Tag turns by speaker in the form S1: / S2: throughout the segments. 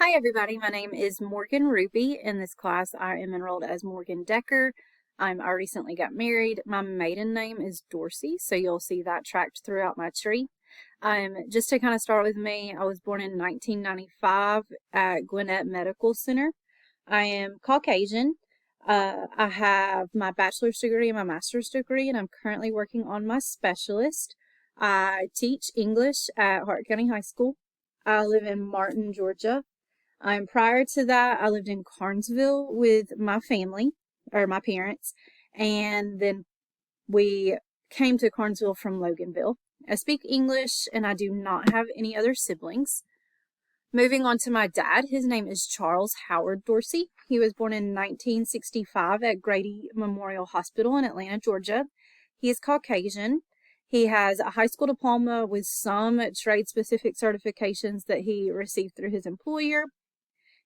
S1: Hi everybody, my name is Morgan Ruby. In this class I am enrolled as Morgan Decker. I recently got married. My maiden name is Dorsey, so you'll see that tracked throughout my tree. Just to kind of start with me, I was born in 1995 at Gwinnett Medical Center. I am Caucasian. I have my bachelor's degree and my master's degree, and I'm currently working on my specialist. I teach English at Hart County High School. I live in Martin, Georgia. Prior to that, I lived in Carnesville with my family, or my parents, and then we came to Carnesville from Loganville. I speak English and I do not have any other siblings. Moving on to my dad, his name is Charles Howard Dorsey. He was born in 1965 at Grady Memorial Hospital in Atlanta, Georgia. He is Caucasian. He has a high school diploma with some trade-specific certifications that he received through his employer.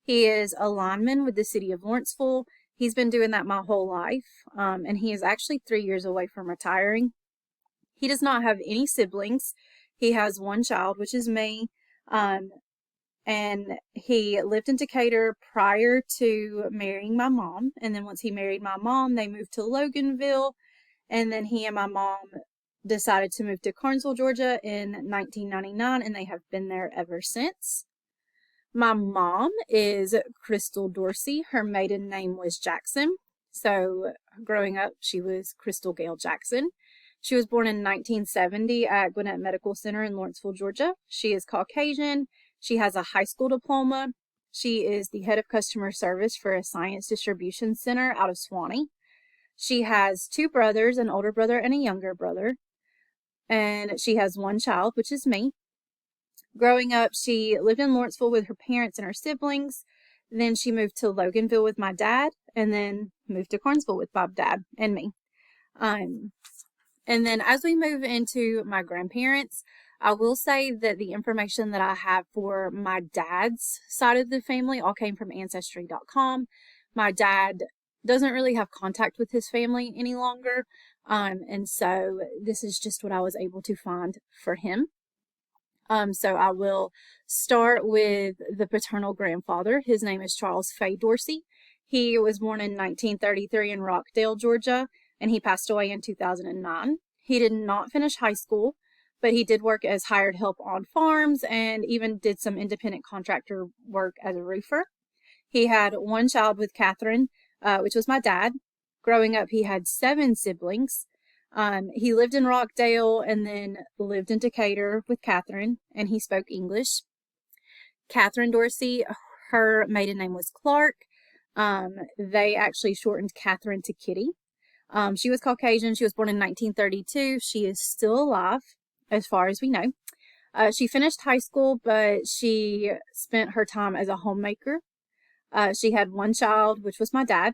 S1: He is a lineman with the city of Lawrenceville. He's been doing that my whole life, and he is actually 3 years away from retiring. He does not have any siblings. He has one child, which is me, and he lived in Decatur prior to marrying my mom. And then once he married my mom, they moved to Loganville, and then he and my mom decided to move to Carnesville, Georgia in 1999, and they have been there ever since. My mom is Crystal Dorsey. Her maiden name was Jackson. So growing up, she was Crystal Gale Jackson. She was born in 1970 at Gwinnett Medical Center in Lawrenceville, Georgia. She is Caucasian. She has a high school diploma. She is the head of customer service for a science distribution center out of Swanee. She has two brothers, an older brother and a younger brother. And she has one child, which is me. Growing up, she lived in Lawrenceville with her parents and her siblings. Then she moved to Loganville with my dad, and then moved to Carnesville with my dad and me. Um, and then as we move into my grandparents, I will say that the information that I have for my dad's side of the family all came from Ancestry.com. My dad doesn't really have contact with his family any longer, and so this is just what I was able to find for him. So I will start with the paternal grandfather. His name is Charles Fay Dorsey. He was born in 1933 in Rockdale, Georgia, and he passed away in 2009. He did not finish high school, but he did work as hired help on farms and even did some independent contractor work as a roofer. He had one child with Catherine, which was my dad. Growing up, he had 7 siblings. He lived in Rockdale and then lived in Decatur with Catherine, and he spoke English. Catherine Dorsey, her maiden name was Clark. They actually shortened Catherine to Kitty. She was Caucasian. She was born in 1932. She is still alive, as far as we know. She finished high school, but she spent her time as a homemaker. She had one child, which was my dad.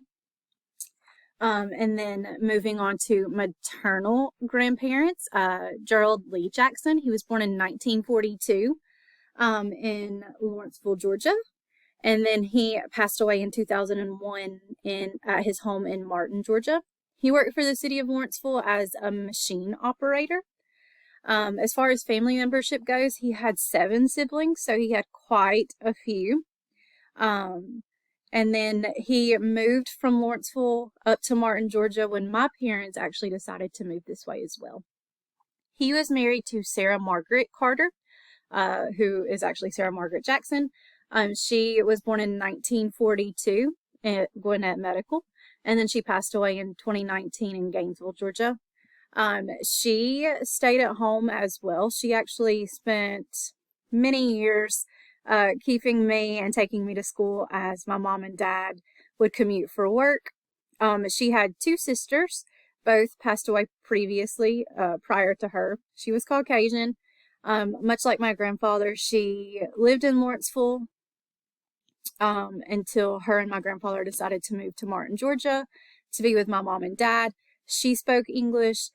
S1: And then moving on to maternal grandparents, Gerald Lee Jackson. He was born in 1942 in Lawrenceville, Georgia. And then he passed away in 2001 at his home in Martin, Georgia. He worked for the city of Lawrenceville as a machine operator. As far as family membership goes, he had 7 siblings, so he had quite a few. And then he moved from Lawrenceville up to Martin, Georgia when my parents actually decided to move this way as well. He was married to Sarah Margaret Carter, who is actually Sarah Margaret Jackson. She was born in 1942 at Gwinnett Medical, and then she passed away in 2019 in Gainesville, Georgia. She stayed at home as well. She actually spent many years keeping me and taking me to school as my mom and dad would commute for work. She had 2 sisters, both passed away previously, prior to her. She was Caucasian. Much like my grandfather, she lived in Lawrenceville until her and my grandfather decided to move to Martin, Georgia to be with my mom and dad. She spoke English.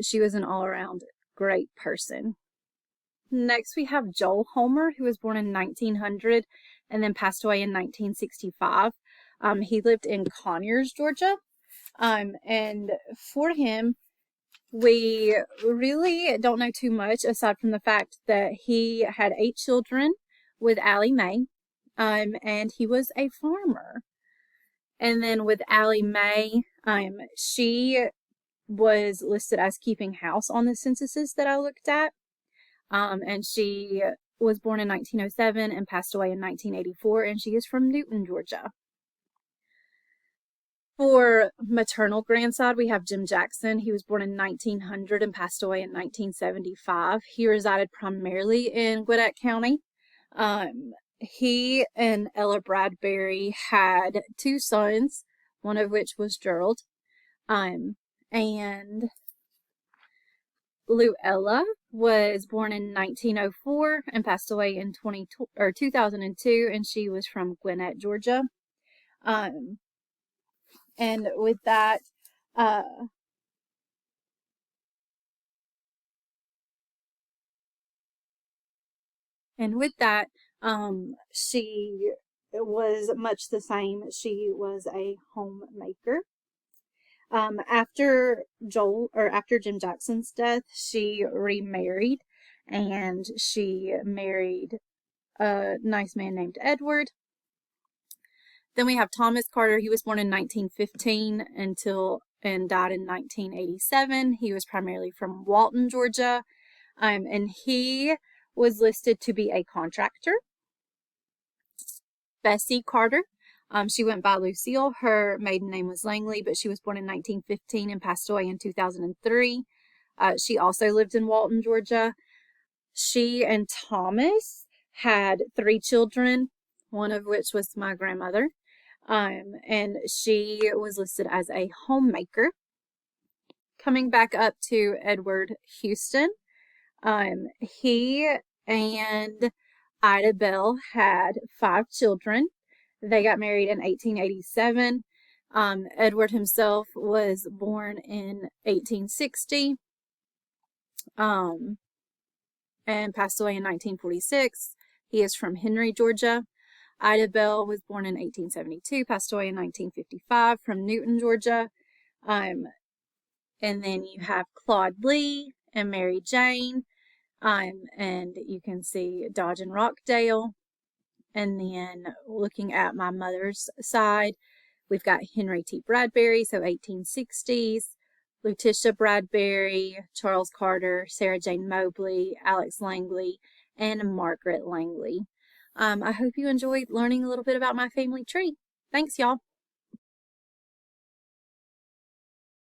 S1: She was an all-around great person. Next, we have Joel Homer, who was born in 1900 and then passed away in 1965. He lived in Conyers, Georgia. And for him, we really don't know too much aside from the fact that he had 8 children with Allie Mae. and he was a farmer. And then with Allie Mae, she was listed as keeping house on the censuses that I looked at. And she was born in 1907 and passed away in 1984, and she is from Newton, Georgia. For maternal grandside, we have Jim Jackson. He was born in 1900 and passed away in 1975. He resided primarily in Gwinnett County. He and Ella Bradbury had two sons, one of which was Gerald. And Luella was born in 1904 and passed away in 2002, and she was from Gwinnett, Georgia. And with that, she was much the same. She was a homemaker. After Jim Jackson's death, she remarried, and she married a nice man named Edward. Then we have Thomas Carter. He was born in 1915 and died in 1987. He was primarily from Walton, Georgia, and he was listed to be a contractor. Bessie Carter. She went by Lucille. Her maiden name was Langley, but she was born in 1915 and passed away in 2003. She also lived in Walton, Georgia. She and Thomas had 3 children, one of which was my grandmother. And she was listed as a homemaker. Coming back up to Edward Houston, he and Ida Bell had 5 children. They got married in 1887. Edward himself was born in 1860 and passed away in 1946. He is from Henry, Georgia. Ida Bell was born in 1872, passed away in 1955 from Newton, Georgia. And then you have Claude Lee and Mary Jane. And you can see Dodge and Rockdale. And then looking at my mother's side, we've got Henry T. Bradbury, so 1860s, Letitia Bradbury, Charles Carter, Sarah Jane Mobley, Alex Langley, and Margaret Langley. I hope you enjoyed learning a little bit about my family tree. Thanks, y'all.